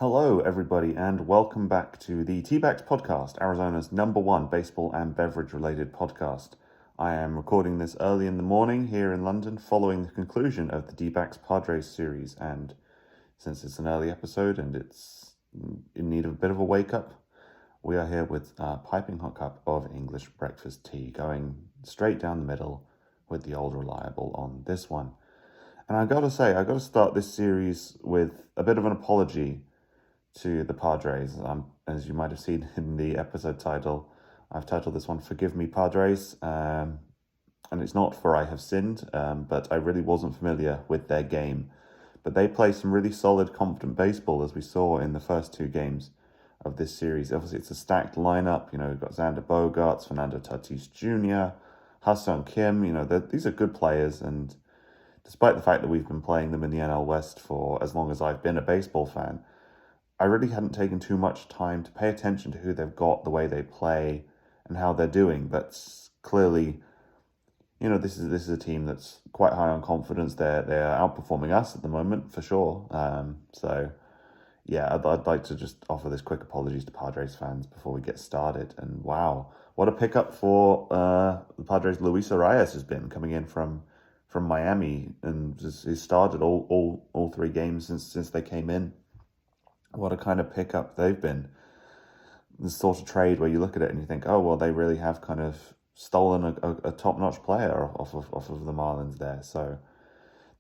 Hello, everybody, and welcome back to the Dbacks podcast, Arizona's #1 baseball and beverage-related podcast. I am recording this early in the morning here in London, following the conclusion of the Dbacks Padres series, and since it's an early episode and it's in need of a bit of a wake-up, we are here with a piping hot cup of English breakfast tea, going straight down the middle with the old reliable on this one. And I got to start this series with a bit of an apology to the Padres. As you might have seen in the episode title, I've titled this one "Forgive Me, Padres," and it's not for I have sinned, but I really wasn't familiar with their game. But they play some really solid, confident baseball, as we saw in the first two games of this series. Obviously, it's a stacked lineup. We've got Xander Bogaerts, Fernando Tatis Jr., Ha-Seong Kim. These are good players, and despite the fact that we've been playing them in the NL West for as long as I've been a baseball fan, I really hadn't taken too much time to pay attention to who they've got, the way they play, and how they're doing. But clearly, this is a team that's quite high on confidence. They're outperforming us at the moment, for sure. I'd like to just offer this quick apologies to Padres fans before we get started. And wow, what a pickup for the Padres. Luis Arias has been coming in from Miami, and he's started all three games since they came in. What a kind of pickup they've been. The sort of trade where you look at it and you think, oh, well, they really have kind of stolen a top-notch player off of the Marlins there. So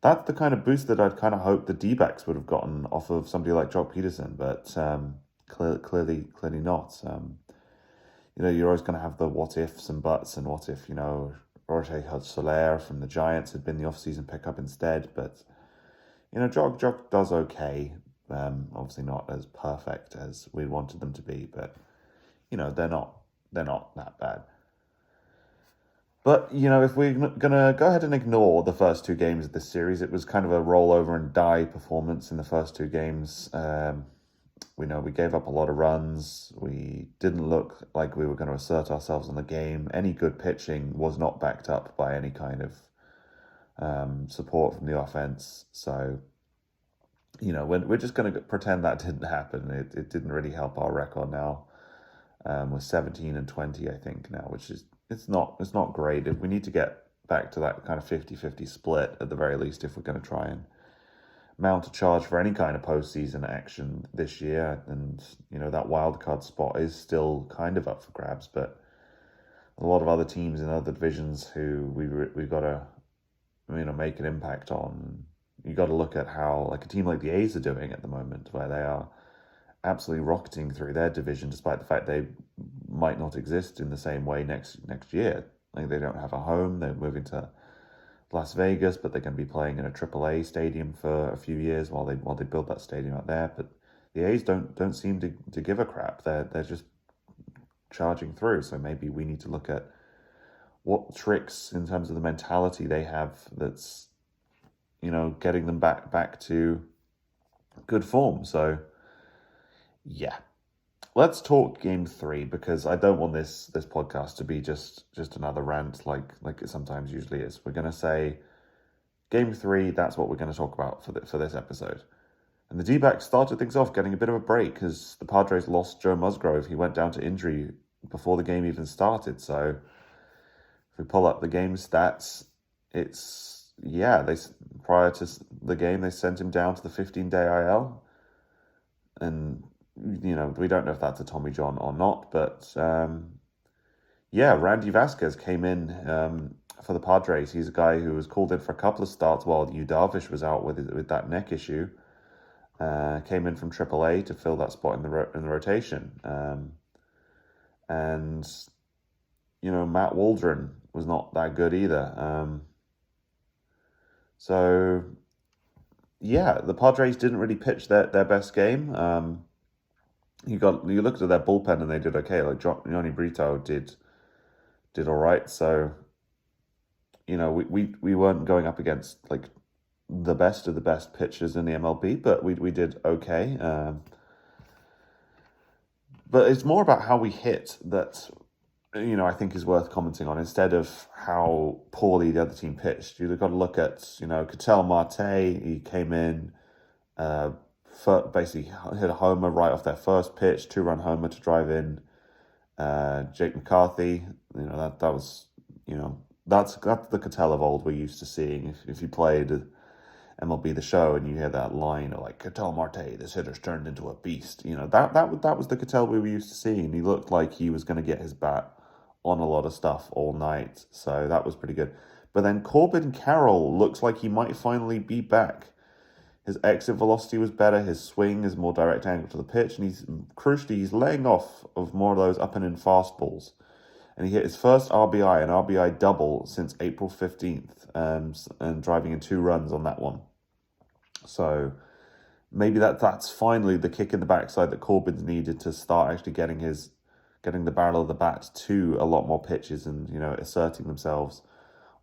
that's the kind of boost that I'd kind of hoped the Dbacks would have gotten off of somebody like Jock Peterson, but clearly not. You're always going to have the what ifs and buts, and what if, Jorge Soler from the Giants had been the off-season pickup instead, but, Jock does okay. Obviously not as perfect as we wanted them to be, but they're not that bad. But if we're gonna go ahead and ignore the first two games of this series, it was kind of a roll over and die performance in the first two games. We gave up a lot of runs. We didn't look like we were going to assert ourselves in the game. Any good pitching was not backed up by any kind of support from the offense. So we're just going to pretend that didn't happen. It didn't really help our record now. We're 17-20, I think, now, which is it's not great. We need to get back to that kind of 50-50 split at the very least if we're going to try and mount a charge for any kind of postseason action this year. And that wild card spot is still kind of up for grabs, but a lot of other teams in other divisions who we've got to make an impact on. You got to look at how a team like the A's are doing at the moment, where they are absolutely rocketing through their division, despite the fact they might not exist in the same way next year. They don't have a home. They're moving to Las Vegas, but they're going to be playing in a AAA stadium for a few years while they build that stadium out there. But the A's don't seem to give a crap. They're just charging through. So maybe we need to look at what tricks in terms of the mentality they have that's getting them back to good form. So, yeah. Let's talk Game 3, because I don't want this podcast to be just another rant like it sometimes usually is. We're going to say Game 3, that's what we're going to talk about for this episode. And the D-backs started things off getting a bit of a break because the Padres lost Joe Musgrove. He went down to injury before the game even started. So if we pull up the game stats, prior to the game, they sent him down to the 15-day IL. And, we don't know if that's a Tommy John or not. But, Randy Vasquez came in for the Padres. He's a guy who was called in for a couple of starts while Yu Darvish was out with that neck issue. Came in from AAA to fill that spot in the rotation. Matt Waldron was not that good either. The Padres didn't really pitch their best game. You looked at their bullpen and they did okay. Johnny Brito did all right. So, we weren't going up against the best of the best pitchers in the MLB, but we did okay. But it's more about how we hit that I think is worth commenting on, instead of how poorly the other team pitched. You've got to look at, Ketel Marte. He came in basically hit a homer right off their first pitch, 2-run homer to drive in Jake McCarthy. That was, that's the Cattell of old we're used to seeing. If you played MLB The Show and you hear that line of like, Cattell Marte, this hitter's turned into a beast. That was the Cattell we were used to seeing. He looked like he was going to get his bat on a lot of stuff all night, so that was pretty good. But then Corbin Carroll looks like he might finally be back. His exit velocity was better, his swing is more direct angle to the pitch, and he's laying off of more of those up and in fastballs. And he hit his first RBI, an RBI double since April 15th, and driving in 2 runs on that one. So maybe that's finally the kick in the backside that Corbin's needed to start actually getting the barrel of the bat to a lot more pitches and, asserting themselves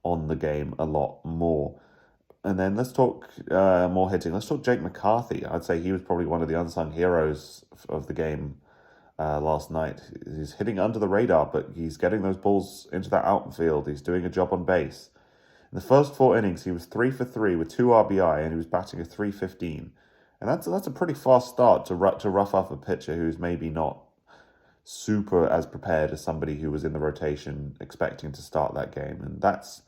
on the game a lot more. And then let's talk more hitting. Let's talk Jake McCarthy. I'd say he was probably one of the unsung heroes of the game last night. He's hitting under the radar, but he's getting those balls into that outfield. He's doing a job on base. In the first 4 innings, he was 3 for 3 with 2 RBI, and he was batting a .315. And that's a pretty fast start to rough up a pitcher who's maybe not super as prepared as somebody who was in the rotation expecting to start that game. And that's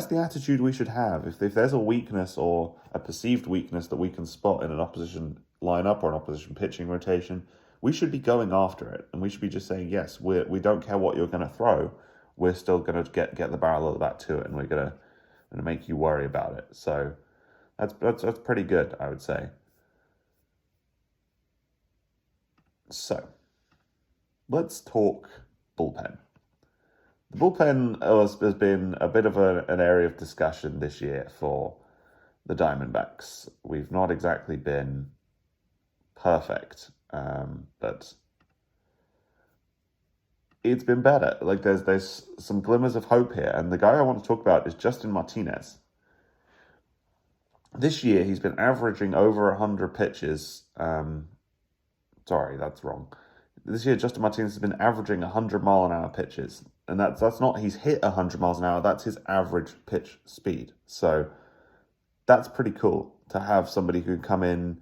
the attitude we should have. If there's a weakness or a perceived weakness that we can spot in an opposition lineup or an opposition pitching rotation, we should be going after it. And we should be just saying, yes, we don't care what you're going to throw. We're still going to get the barrel of the bat to it, and we're going to make you worry about it. So that's pretty good, I would say. So let's talk bullpen. The bullpen has been a bit of an area of discussion this year for the Diamondbacks. We've not exactly been perfect, but it's been better. Like there's some glimmers of hope here, and the guy I want to talk about is Justin Martinez. This year he's been averaging over 100 pitches. Sorry, that's wrong. This year Justin Martinez has been averaging 100-mile-an-hour pitches. And that's not, he's hit 100 miles an hour, that's his average pitch speed. So that's pretty cool to have somebody who can come in,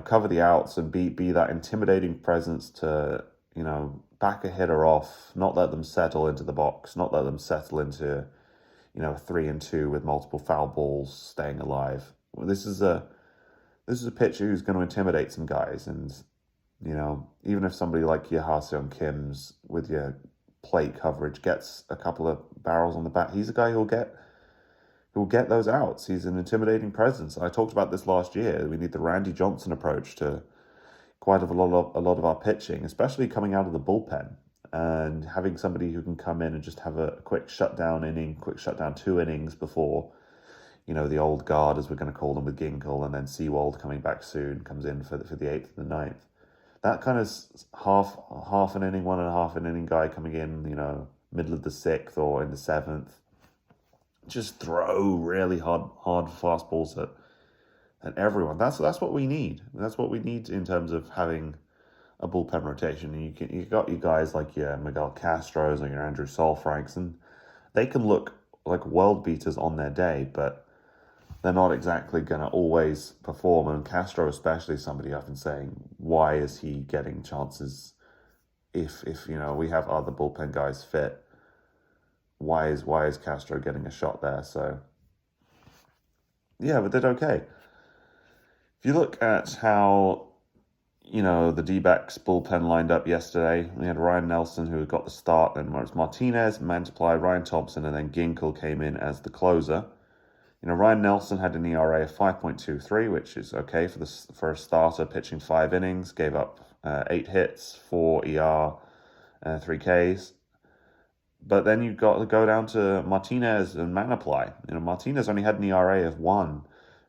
cover the outs and be that intimidating presence to, back a hitter off, not let them settle into the box, not let them settle into, 3-2 with multiple foul balls, staying alive. This is a pitcher who's going to intimidate some guys. And, even if somebody like your Ha-Seong Kim's with your plate coverage gets a couple of barrels on the bat, he's a guy who'll get those outs. He's an intimidating presence. I talked about this last year. We need the Randy Johnson approach to quite a lot of our pitching, especially coming out of the bullpen, and having somebody who can come in and just have a quick shutdown 2 innings before, the old guard, as we're going to call them, with Ginkel, and then Seawold coming back soon, comes in for the 8th and the 9th. That kind of half an inning, 1.5 an inning guy coming in, middle of the 6th or in the 7th, just throw really hard fastballs at everyone. That's what we need. That's what we need in terms of having a bullpen rotation. And you got your guys like your Miguel Castros or your Andrew Solfranks, and they can look like world beaters on their day, but they're not exactly going to always perform. And Castro especially, somebody I've been saying, why is he getting chances if we have other bullpen guys fit? Why is Castro getting a shot there? So yeah, but did okay. If you look at how the Dbacks bullpen lined up yesterday, we had Ryan Nelson who got the start, then it was Martinez, Mantiply, Ryan Thompson, and then Ginkel came in as the closer. Ryan Nelson had an ERA of 5.23, which is okay for a starter pitching 5 innings. Gave up 8 hits, 4 ER, 3 Ks. But then you've got to go down to Martinez and Mantiply. Martinez only had an ERA of 1,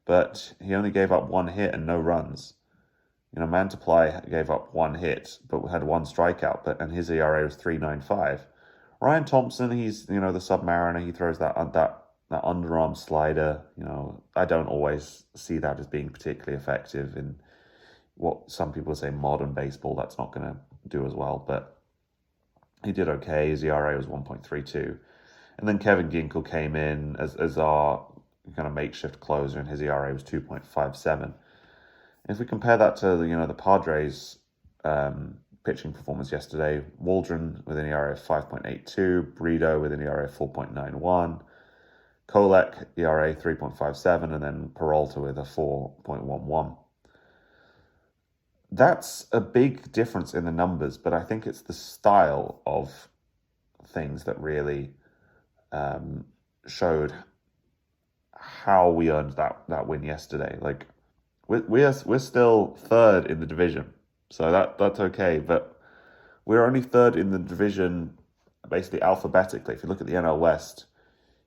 but he only gave up 1 hit and no runs. Mantiply gave up 1 hit, but had 1 strikeout, and his ERA was 3.95. Ryan Thompson, he's the Submariner. He throws that underarm slider. I don't always see that as being particularly effective in what some people say modern baseball. That's not going to do as well, but he did okay. His ERA was 1.32. And then Kevin Ginkel came in as our kind of makeshift closer, and his ERA was 2.57. If we compare that to the Padres pitching performance yesterday, Waldron with an ERA of 5.82, Brito with an ERA of 4.91, Kolek ERA 3.57, and then Peralta with a 4.11. That's a big difference in the numbers, but I think it's the style of things that really showed how we earned that win yesterday. Like we're still third in the division, so that's okay. But we're only third in the division, basically alphabetically. If you look at the NL West,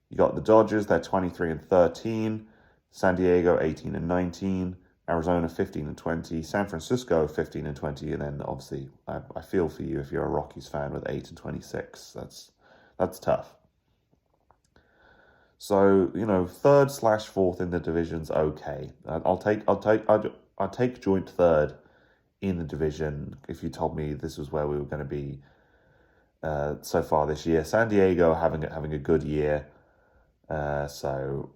you got the Dodgers, they're 23-13, San Diego 18-19, Arizona 15-20, San Francisco 15-20, and then obviously I feel for you if you're a Rockies fan with 8-26. That's tough. So third/fourth in the division's okay. I'll take joint third in the division if you told me this was where we were going to be so far this year. San Diego having a good year, so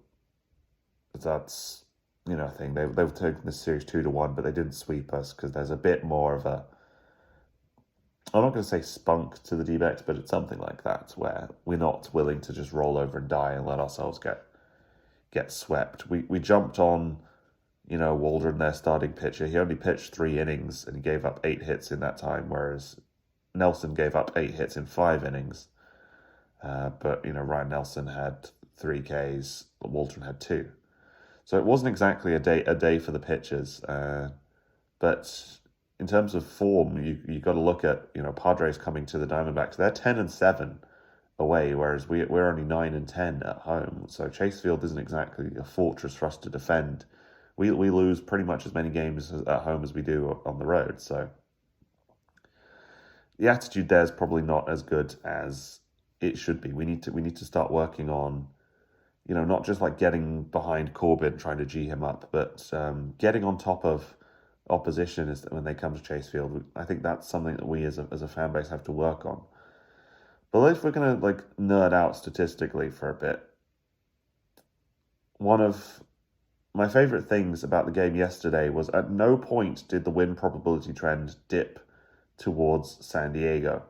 that's I think they were taking the series 2-1, but they didn't sweep us because there's a bit more of a, I'm not going to say spunk to the Dbacks, but it's something like that where we're not willing to just roll over and die and let ourselves get swept. We jumped on, Waldron, their starting pitcher. He only pitched 3 innings and he gave up 8 hits in that time, whereas Nelson gave up 8 hits in 5 innings. But Ryan Nelson had 3 Ks, but Waldron had 2. So it wasn't exactly a day for the pitchers. But in terms of form, you got to look at Padres coming to the Diamondbacks. They're 10-7 away, whereas we're only 9-10 at home. So Chase Field isn't exactly a fortress for us to defend. We lose pretty much as many games at home as we do on the road. So the attitude there is probably not as good as it should be. We need to start working on, not just like getting behind Corbin, trying to G him up, but getting on top of opposition is when they come to Chase Field. I think that's something that we as a fan base have to work on. But if we're gonna nerd out statistically for a bit, one of my favorite things about the game yesterday was at no point did the win probability trend dip towards San Diego.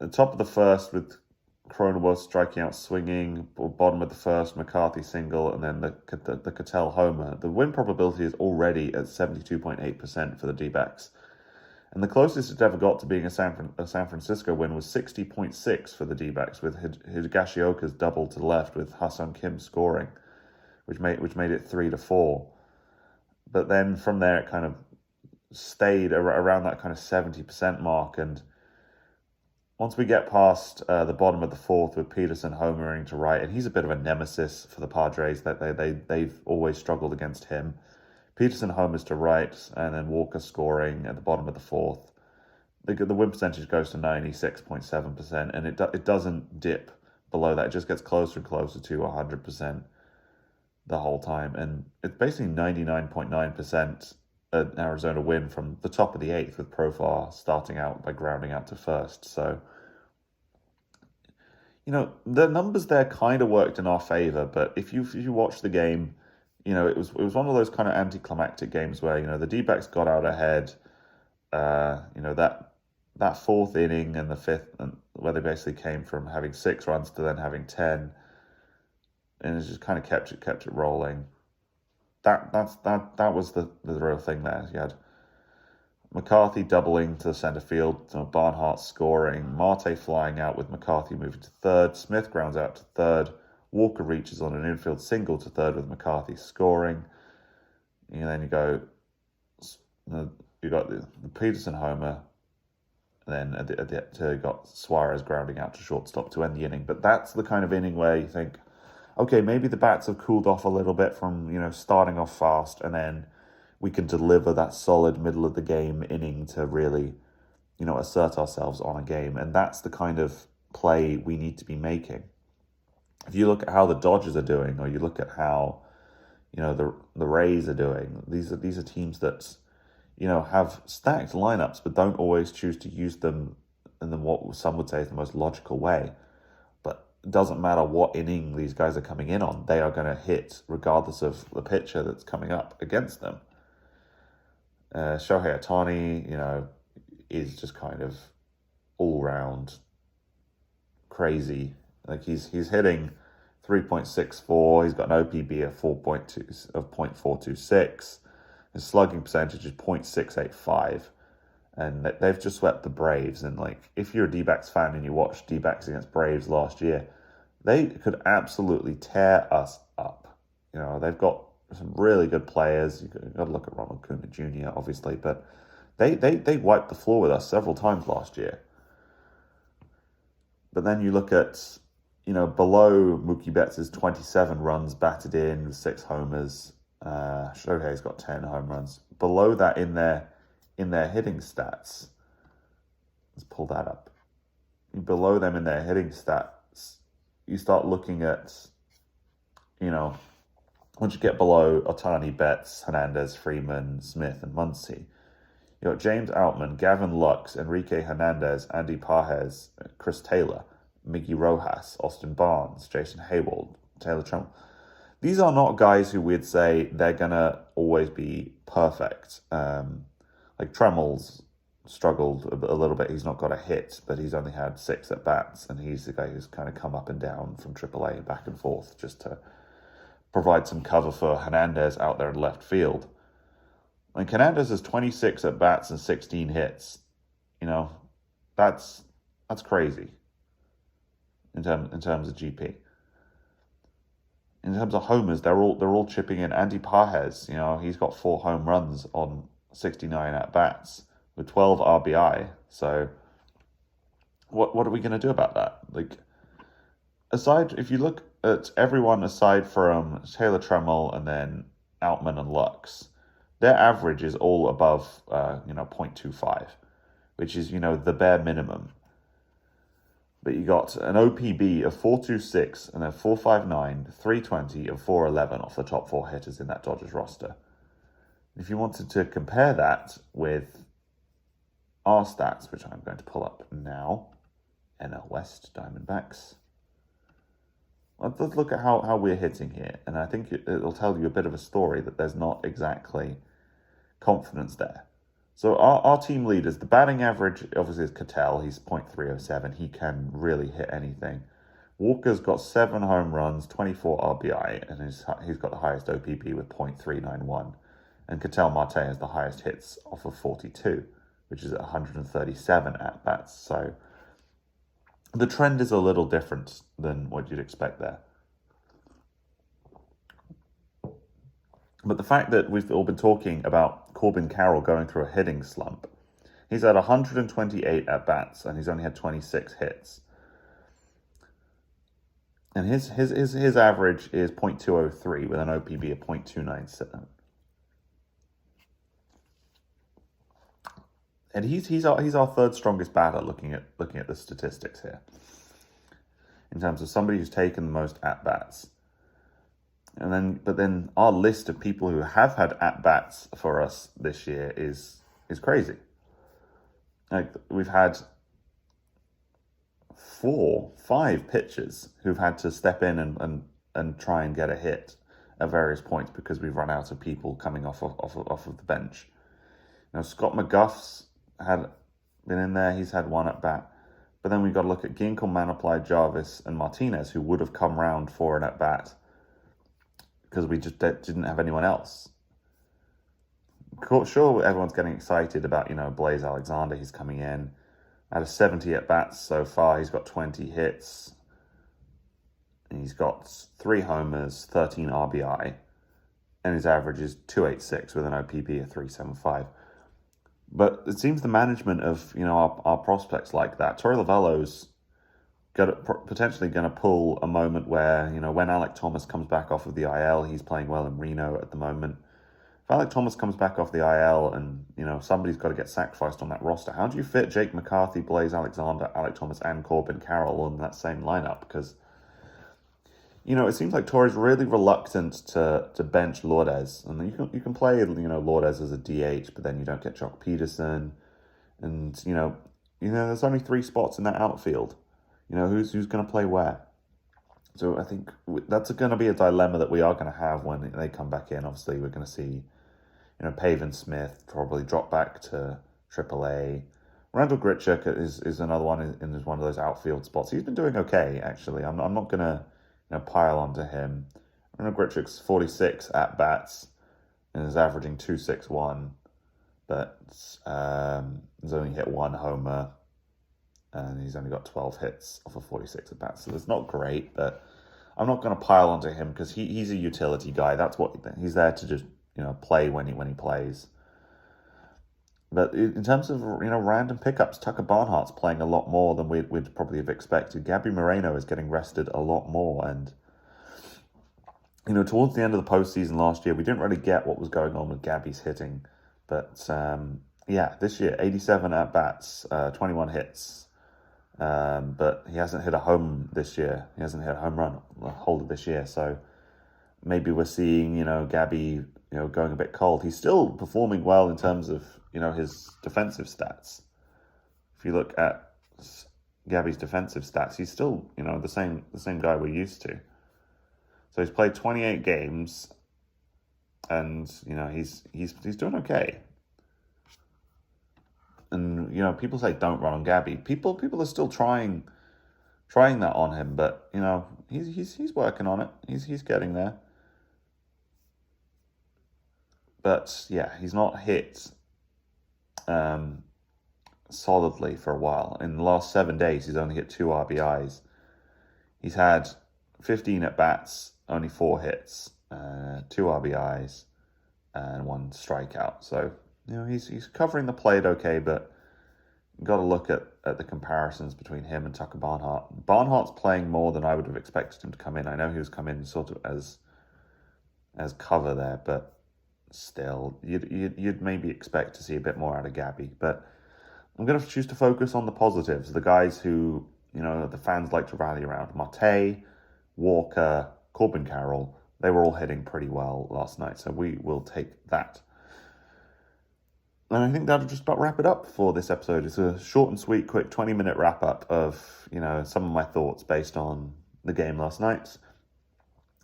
At the top of the first with Cronenworth striking out swinging, bottom of the first, McCarthy single, and then the Cattell homer. The win probability is already at 72.8% for the Dbacks. And the closest it ever got to being a San Francisco win was 60.6 for the Dbacks, with Higashioka's double to the left with Ha-Seong Kim scoring, which made it 3-4. But then from there it kind of stayed around that kind of 70% mark, and once we get past the bottom of the fourth with Peterson homering to right, and he's a bit of a nemesis for the Padres, that they've always struggled against him. Peterson homers to right, and then Walker scoring at the bottom of the fourth. The win percentage goes to 96.7%, and it doesn't dip below that. It just gets closer and closer to 100% the whole time, and it's basically 99.9% an Arizona win from the top of the 8th, with Profar starting out by grounding out to first. So, the numbers there kind of worked in our favor, but if you watch the game, it was one of those kind of anticlimactic games where the D-backs got out ahead. That 4th inning and the 5th, where they basically came from having 6 runs to then having 10, and it just kind of kept it rolling. That was the real thing there. You had McCarthy doubling to center field, Barnhart scoring, Marte flying out with McCarthy moving to third, Smith grounds out to third, Walker reaches on an infield single to third with McCarthy scoring, and then you got the Peterson homer, and then you got Suarez grounding out to shortstop to end the inning. But that's the kind of inning where you think, okay, maybe the bats have cooled off a little bit from, starting off fast, and then we can deliver that solid middle of the game inning to really, assert ourselves on a game. And that's the kind of play we need to be making. If you look at how the Dodgers are doing, or you look at how, the Rays are doing, these are teams that, have stacked lineups, but don't always choose to use them in what some would say is the most logical way. But it doesn't matter what inning these guys are coming in on, they are going to hit regardless of the pitcher that's coming up against them. Shohei Ohtani, is just kind of all round crazy. Like he's hitting 3.64. He's got an OPB of 4.2 of 0.426. His slugging percentage is 0.685. And they've just swept the Braves. And like, if you're a Dbacks fan and you watched Dbacks against Braves last year, they could absolutely tear us up. They've got some really good players. You've got to look at Ronald Acuna Jr., obviously, but they wiped the floor with us several times last year. But then you look at, below Mookie Betts' 27 runs batted in with 6 homers. Shohei's got 10 home runs. Below that in their hitting stats, let's pull that up. Below them in their hitting stats, you start looking at, once you get below Ohtani, Betts, Hernandez, Freeman, Smith, and Muncy, you got James Outman, Gavin Lux, Enrique Hernandez, Andy Pages, Chris Taylor, Miggy Rojas, Austin Barnes, Jason Hayward, Taylor Trammell. These are not guys who we'd say they're going to always be perfect. Like Trammell's struggled a little bit. He's not got a hit, but he's only had 6 at-bats, and he's the guy who's kind of come up and down from AAA and back and forth just to provide some cover for Hernandez out there in left field. And Hernandez has 26 at-bats and 16 hits. That's crazy in terms of GP. In terms of homers, they're all chipping in. Andy Pages, he's got 4 home runs on 69 at-bats with 12 RBI. So what are we going to do about that? Like, if you look at everyone aside from Taylor Trammell and then Outman and Lux, their average is all above 0.25, which is the bare minimum. But you got an OPB of 426 and then 459, 320, and 411 off the top 4 hitters in that Dodgers roster. If you wanted to compare that with our stats, which I'm going to pull up now, NL West Diamondbacks, let's look at how we're hitting here. And I think it'll tell you a bit of a story that there's not exactly confidence there. So our team leaders, the batting average obviously is Ketel. He's 0.307. He can really hit anything. Walker's got 7 home runs, 24 RBI, and he's got the highest OPP with 0.391. And Ketel Marte has the highest hits off of 42, which is 137 at-bats. So the trend is a little different than what you'd expect there. But the fact that we've all been talking about Corbin Carroll going through a hitting slump, he's had 128 at-bats and he's only had 26 hits. And his average is 0.203 with an OPB of 0.297. And he's our third strongest batter looking at the statistics here, in terms of somebody who's taken the most at-bats. But then our list of people who have had at-bats for us this year is crazy. Like, we've had 5 pitchers who've had to step in and try and get a hit at various points because we've run out of people coming off of the bench. Scott McGuff's had been in there. He's had 1 at-bat. But then we've got to look at Ginkel, Manaply, Jarvis, and Martinez, who would have come round for an at-bat because we just didn't have anyone else. Sure, everyone's getting excited about, Blaze Alexander. He's coming in. Out of 70 at-bats so far, he's got 20 hits. And he's got 3 homers, 13 RBI. And his average is 286 with an OPB of 375. But it seems the management of, our prospects like that. Torey Lovullo's potentially going to pull a moment where, when Alek Thomas comes back off of the IL, he's playing well in Reno at the moment. If Alek Thomas comes back off the IL and, somebody's got to get sacrificed on that roster, how do you fit Jake McCarthy, Blaze Alexander, Alek Thomas, and Corbin Carroll in that same lineup? Because, it seems like Torey's really reluctant to bench Lourdes. And you can play, Lourdes as a DH, but then you don't get Jock Peterson. And, there's only 3 spots in that outfield. Who's going to play where? So I think that's going to be a dilemma that we are going to have when they come back in. Obviously, we're going to see, Pavin Smith probably drop back to AAA. Randall Grichuk is another one in one of those outfield spots. He's been doing okay, actually. I'm not going to pile onto him. Randall Grichuk's 46 at bats and is averaging 2.61, but he's only hit one homer and he's only got 12 hits off of 46 at bats. So it's not great, but I'm not going to pile onto him because he's a utility guy. That's what he's there to just play when he plays. But in terms of random pickups, Tucker Barnhart's playing a lot more than we'd probably have expected. Gabby Moreno is getting rested a lot more, and towards the end of the postseason last year, we didn't really get what was going on with Gabby's hitting. But this year, 87 at bats, 21 hits. But he hasn't hit a home this year. He hasn't hit a home run the whole of this year. So maybe we're seeing, Gabby, going a bit cold. He's still performing well in terms of, his defensive stats. If you look at Gabby's defensive stats, he's still, the same guy we're used to. So he's played 28 games, and he's doing okay. And people say don't run on Gabby. People are still trying that on him, but he's working on it. He's getting there. But yeah, he's not hit solidly for a while. In the last 7 days, he's only hit 2 RBIs. He's had 15 at bats, only 4 hits, 2 RBIs, and 1 strikeout. So he's covering the plate okay, but you've got to look at the comparisons between him and Tucker Barnhart. Barnhart's playing more than I would have expected him to come in. I know he was coming in sort of as cover there, but still, you'd maybe expect to see a bit more out of Gabby. But I'm going to choose to focus on the positives, the guys who the fans like to rally around. Marte, Walker, Corbin Carroll, they were all hitting pretty well last night, so we will take that. And I think that'll just about wrap it up for this episode. It's a short and sweet, quick 20-minute wrap-up of, some of my thoughts based on the game last night.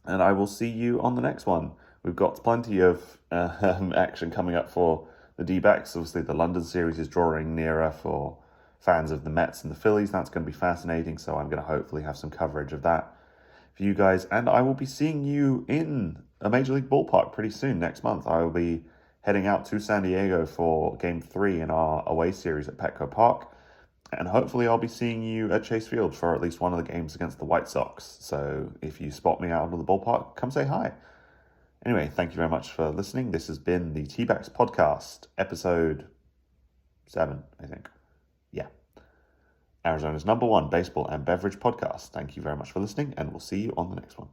And I will see you on the next one. We've got plenty of action coming up for the Dbacks. Obviously, the London series is drawing nearer for fans of the Mets and the Phillies. That's going to be fascinating, so I'm going to hopefully have some coverage of that for you guys. And I will be seeing you in a Major League ballpark pretty soon next month. I will be heading out to San Diego for Game 3 in our away series at Petco Park. And hopefully I'll be seeing you at Chase Field for at least one of the games against the White Sox. So if you spot me out of the ballpark, come say hi. Anyway, thank you very much for listening. This has been the Dbacks podcast, episode 7, I think. Yeah. Arizona's #1 baseball and beverage podcast. Thank you very much for listening, and we'll see you on the next one.